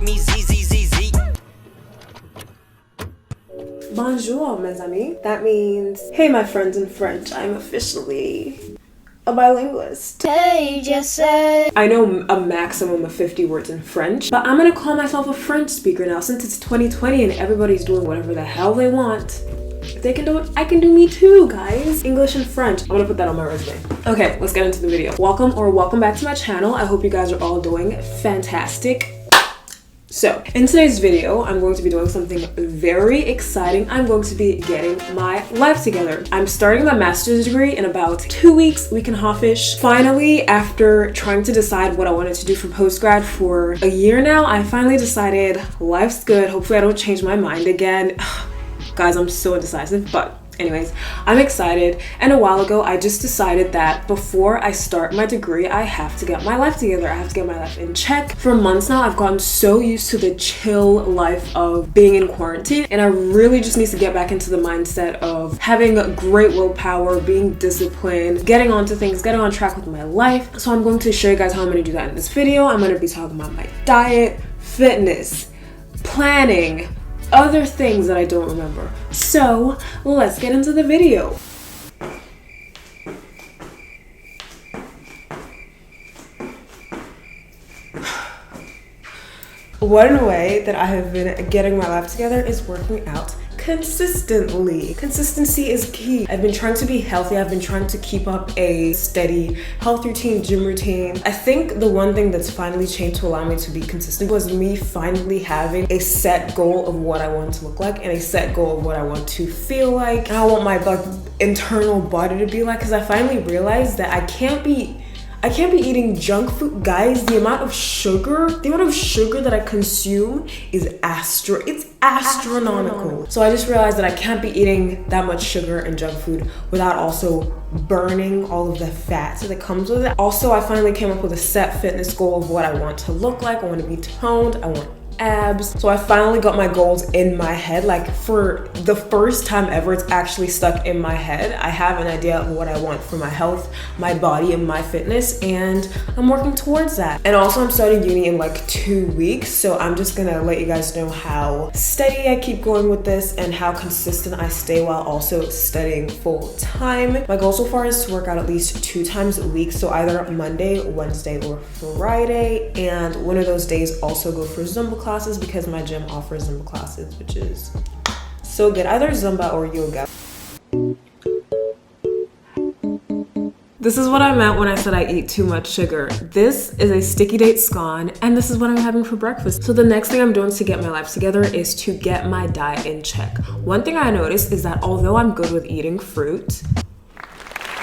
me ZZZZ. Bonjour, mes amis. That means, hey, my friends in French. I'm officially a bilingualist. Hey, Jesse. I know a maximum of 50 words in French, but I'm gonna call myself a French speaker now since it's 2020 and everybody's doing whatever the hell they want. If they can do it, I can do me too, guys. English and French. I'm gonna put that on my resume. Okay, let's get into the video. Welcome back to my channel. I hope you guys are all doing fantastic. So, in today's video, I'm going to be doing something very exciting. I'm going to be getting my life together. I'm starting my master's degree in about 2 weeks, week and a half-ish. Finally, after trying to decide what I wanted to do for postgrad for a year now, I finally decided life's good. Hopefully I don't change my mind again. Guys, I'm so indecisive, but anyways, I'm excited. And a while ago, I just decided that before I start my degree, I have to get my life together. I have to get my life in check. For months now, I've gotten so used to the chill life of being in quarantine, and I really just need to get back into the mindset of having great willpower, being disciplined, getting onto things, getting on track with my life. So I'm going to show you guys how I'm going to do that in this video. I'm going to be talking about my diet, fitness, planning, other things that I don't remember. So let's get into the video. One way that I have been getting my life together is working out consistently. Consistency is key. I've been trying to be healthy. I've been trying to keep up a steady health routine, gym routine. I think the one thing that's finally changed to allow me to be consistent was me finally having a set goal of what I want to look like and a set goal of what I want to feel like. And I want my internal body to be like, because I finally realized that I can't be eating junk food. Guys, the amount of sugar that I consume is astronomical. So I just realized that I can't be eating that much sugar and junk food without also burning all of the fat that comes with it. Also, I finally came up with a set fitness goal of what I want to look like. I want to be toned, I want abs. So I finally got my goals in my head. Like, for the first time ever, it's actually stuck in my head. I have an idea of what I want for my health, my body, and my fitness, and I'm working towards that. And also, I'm starting uni in like 2 weeks, so I'm just gonna let you guys know how steady I keep going with this and how consistent I stay while also studying full time. My goal so far is to work out at least 2 times a week, so either Monday, Wednesday, or Friday, and one of those days also go for Zumba classes because my gym offers Zumba classes, which is so good. Either Zumba or yoga. This is what I meant when I said I eat too much sugar. This is a sticky date scone, and this is what I'm having for breakfast. So the next thing I'm doing to get my life together is to get my diet in check. One thing I noticed is that although I'm good with eating fruit,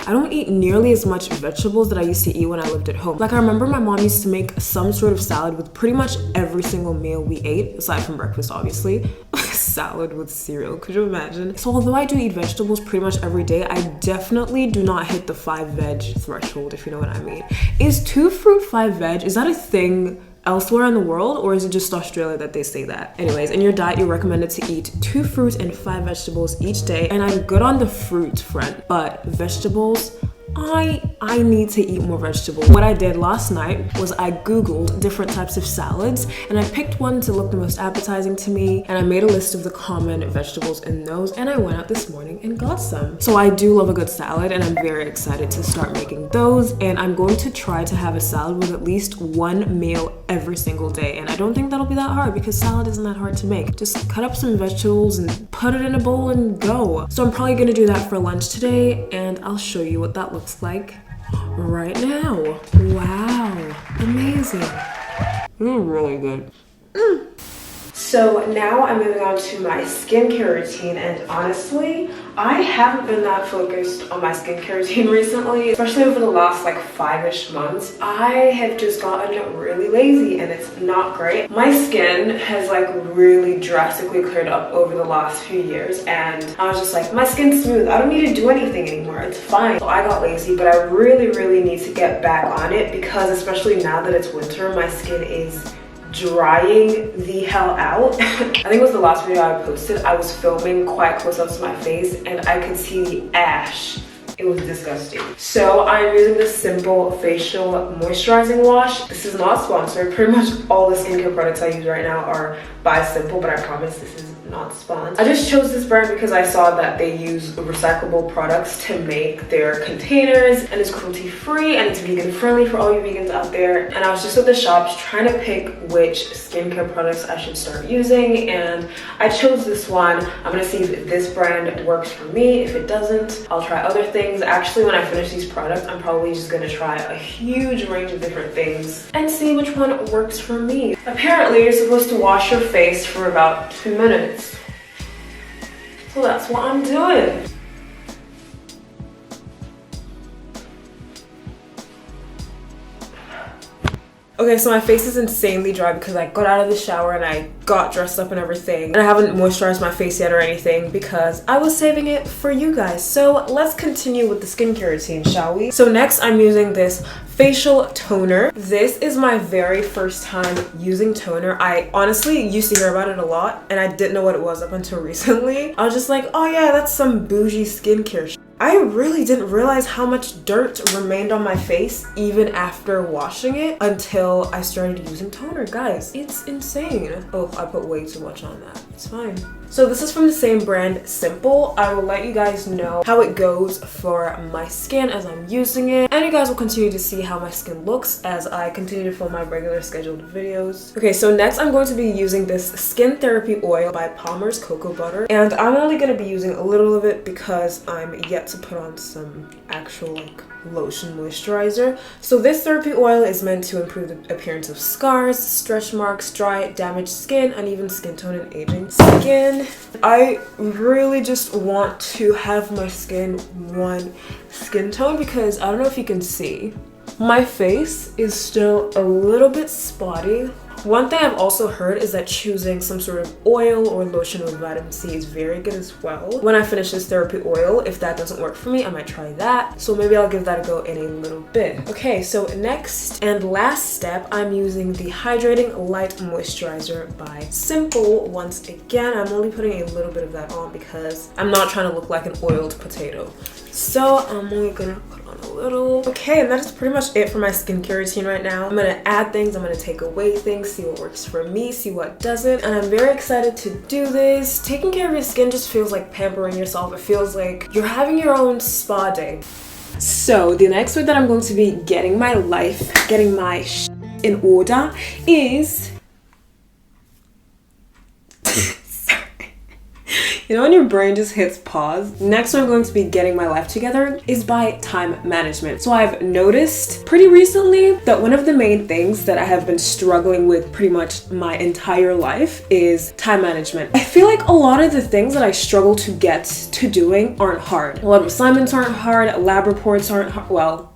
I don't eat nearly as much vegetables that I used to eat when I lived at home. Like, I remember my mom used to make some sort of salad with pretty much every single meal we ate, aside from breakfast, obviously. Salad with cereal, could you imagine? So although I do eat vegetables pretty much every day, I definitely do not hit the 5 veg threshold, if you know what I mean. Is 2 fruit, 5 veg, is that a thing elsewhere in the world, or is it just Australia that they say that? Anyways, in your diet, you're recommended to eat 2 fruits and 5 vegetables each day, and I'm good on the fruit front, but vegetables, I need to eat more vegetables. What I did last night was I googled different types of salads, and I picked one to look the most appetizing to me, and I made a list of the common vegetables in those, and I went out this morning and got some. So I do love a good salad, and I'm very excited to start making those, and I'm going to try to have a salad with at least 1 meal every single day, and I don't think that'll be that hard because salad isn't that hard to make. Just cut up some vegetables and put it in a bowl and go. So I'm probably gonna do that for lunch today, and I'll show you what that looks like right now. Wow, amazing. Really good. So now I'm moving on to my skincare routine, and honestly, I haven't been that focused on my skincare routine recently, especially over the last like 5-ish months. I have just gotten really lazy, and it's not great. My skin has like really drastically cleared up over the last few years, and I was just like, my skin's smooth. I don't need to do anything anymore. It's fine. So I got lazy, but I really need to get back on it because especially now that it's winter, my skin is drying the hell out. I think it was the last video I posted. I was filming quite close up to my face, and I could see the ash It was disgusting. So I'm using this Simple Facial Moisturizing Wash. This is not sponsored. Pretty much all the skincare products I use right now are by Simple, but I promise this is not sponsored. I just chose this brand because I saw that they use recyclable products to make their containers, and it's cruelty free and it's vegan friendly for all you vegans out there. And I was just at the shops trying to pick which skincare products I should start using, and I chose this one. I'm gonna see if this brand works for me. If it doesn't, I'll try other things. Actually, when I finish these products, I'm probably just gonna try a huge range of different things and see which one works for me. Apparently, you're supposed to wash your face for about 2 minutes. So that's what I'm doing. Okay, so my face is insanely dry because I got out of the shower and I got dressed up and everything. And I haven't moisturized my face yet or anything because I was saving it for you guys. So let's continue with the skincare routine, shall we? So next I'm using this facial toner. This is my very first time using toner. I honestly used to hear about it a lot and I didn't know what it was up until recently. I was just like, oh yeah, that's some bougie skincare shit. I really didn't realize how much dirt remained on my face even after washing it until I started using toner. Guys, it's insane. Oh, I put way too much on that. It's fine. So this is from the same brand, Simple. I will let you guys know how it goes for my skin as I'm using it. And you guys will continue to see how my skin looks as I continue to film my regular scheduled videos. Okay, so next I'm going to be using this Skin Therapy Oil by Palmer's Cocoa Butter. And I'm only going to be using a little of it because I'm yet to put on some actual lotion moisturizer. So this therapy oil is meant to improve the appearance of scars, stretch marks, dry, damaged skin, uneven skin tone, and aging skin. I really just want to have my skin one skin tone because I don't know if you can see, my face is still a little bit spotty. One thing I've also heard is that choosing some sort of oil or lotion with vitamin C is very good as well. When I finish this therapy oil, if that doesn't work for me, I might try that. So maybe I'll give that a go in a little bit. Okay, so next and last step, I'm using the Hydrating Light Moisturizer by Simple. Once again, I'm only putting a little bit of that on because I'm not trying to look like an oiled potato. So I'm only gonna put on a little. Okay, and that is pretty much it for my skincare routine right now. I'm gonna add things, I'm gonna take away things, see what works for me, see what doesn't, and I'm very excited to do this. Taking care of your skin just feels like pampering yourself. It feels like you're having your own spa day. So the next way that I'm going to be getting my life, getting my in order is you know when your brain just hits pause? Next one I'm going to be getting my life together is by time management. So I've noticed pretty recently that one of the main things that I have been struggling with pretty much my entire life is time management. I feel like a lot of the things that I struggle to get to doing aren't hard. A lot of assignments aren't hard, lab reports aren't hard. Well,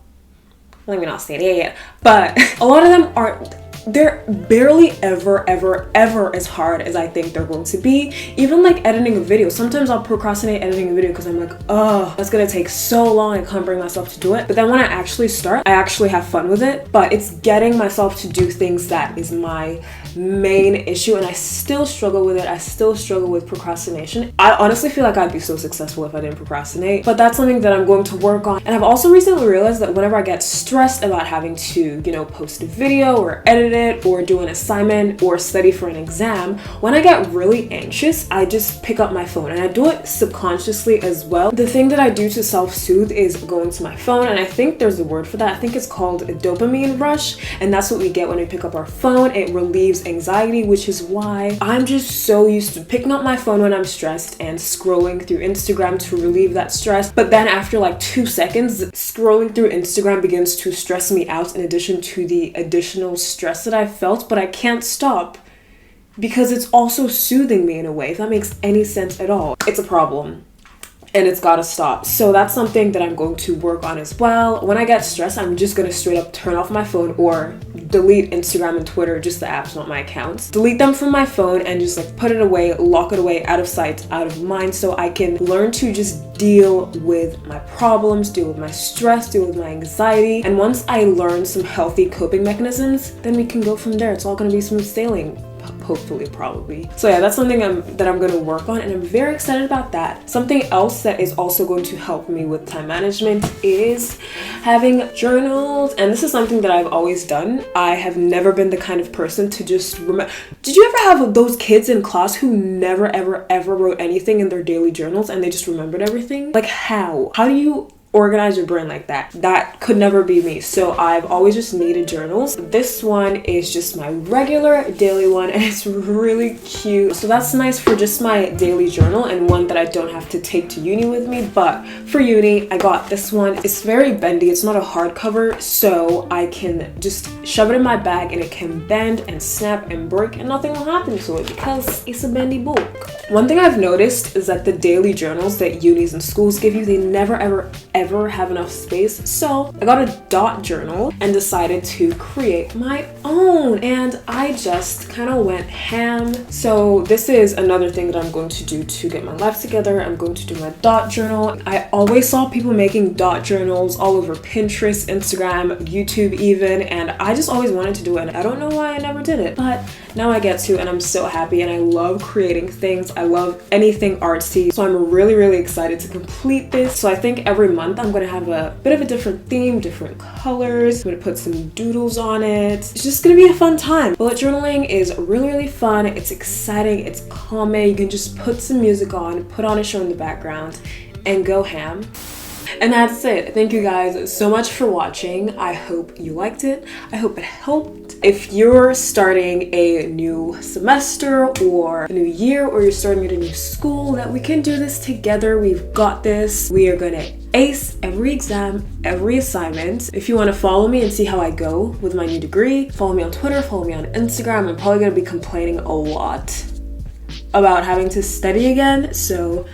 let me not say that yet, but a lot of them aren't. They're barely ever as hard as I think they're going to be. Even like editing a video. Sometimes I'll procrastinate editing a video because I'm like, oh, that's gonna take so long, I can't bring myself to do it. But then when I actually start, I actually have fun with it. But it's getting myself to do things that is my main issue, and I still struggle with it. I still struggle with procrastination. I honestly feel like I'd be so successful if I didn't procrastinate, but that's something that I'm going to work on. And I've also recently realized that whenever I get stressed about having to, you know, post a video or edit it or do an assignment or study for an exam, when I get really anxious, I just pick up my phone, and I do it subconsciously as well. The thing that I do to self-soothe is going to my phone, and I think there's a word for that. I think it's called a dopamine rush, and that's what we get when we pick up our phone. It relieves anxiety, which is why I'm just so used to picking up my phone when I'm stressed and scrolling through Instagram to relieve that stress. But then after like 2 seconds, scrolling through Instagram begins to stress me out in addition to the additional stress that I felt, but I can't stop because it's also soothing me in a way, if that makes any sense at all. It's a problem. And it's gotta stop. So that's something that I'm going to work on as well. When I get stressed, I'm just gonna straight up turn off my phone or delete Instagram and Twitter, just the apps, not my accounts. Delete them from my phone and just like put it away, lock it away, out of sight, out of mind, so I can learn to just deal with my problems, deal with my stress, deal with my anxiety. And once I learn some healthy coping mechanisms, then we can go from there. It's all gonna be smooth sailing. hopefully, probably. So yeah, that's something that I'm gonna work on, and I'm very excited about that. Something else that is also going to help me with time management is having journals, and this is something that I've always done. I have never been the kind of person to just remember. Did you ever have those kids in class who never ever wrote anything in their daily journals and they just remembered everything? Like, how do you organize your brain like that? That could never be me. So I've always just needed journals. This one is just my regular daily one, and it's really cute. So that's nice for just my daily journal, and one that I don't have to take to uni with me. But for uni, I got this one. It's very bendy. It's not a hardcover, so I can just shove it in my bag and it can bend and snap and break and nothing will happen to it because it's a bendy book. One thing I've noticed is that the daily journals that unis and schools give you, they never ever have enough space. So I got a dot journal and decided to create my own, and I just kind of went ham. So this is another thing that I'm going to do to get my life together. I'm going to do my dot journal. I always saw people making dot journals all over Pinterest, Instagram, YouTube even, and I just always wanted to do it. I don't know why I never did it, but now I get to, and I'm so happy, and I love creating things. I love anything artsy, so I'm really excited to complete this. So I think every month I'm gonna have a bit of a different theme, different colors. I'm gonna put some doodles on it. It's just gonna be a fun time. Bullet journaling is really fun. It's exciting, it's calming. You can just put some music on, put on a show in the background, and go ham. And that's it. Thank you guys so much for watching. I hope you liked it. I hope it helped. If you're starting a new semester or a new year, or you're starting at a new school, that we can do this together. We've got this. We are gonna ace every exam, every assignment. If you want to follow me and see how I go with my new degree, follow me on Twitter, follow me on Instagram. I'm probably gonna be complaining a lot about having to study again, so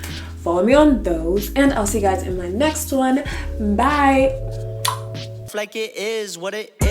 follow me on those, and I'll see you guys in my next one. Bye. Like it is what it is.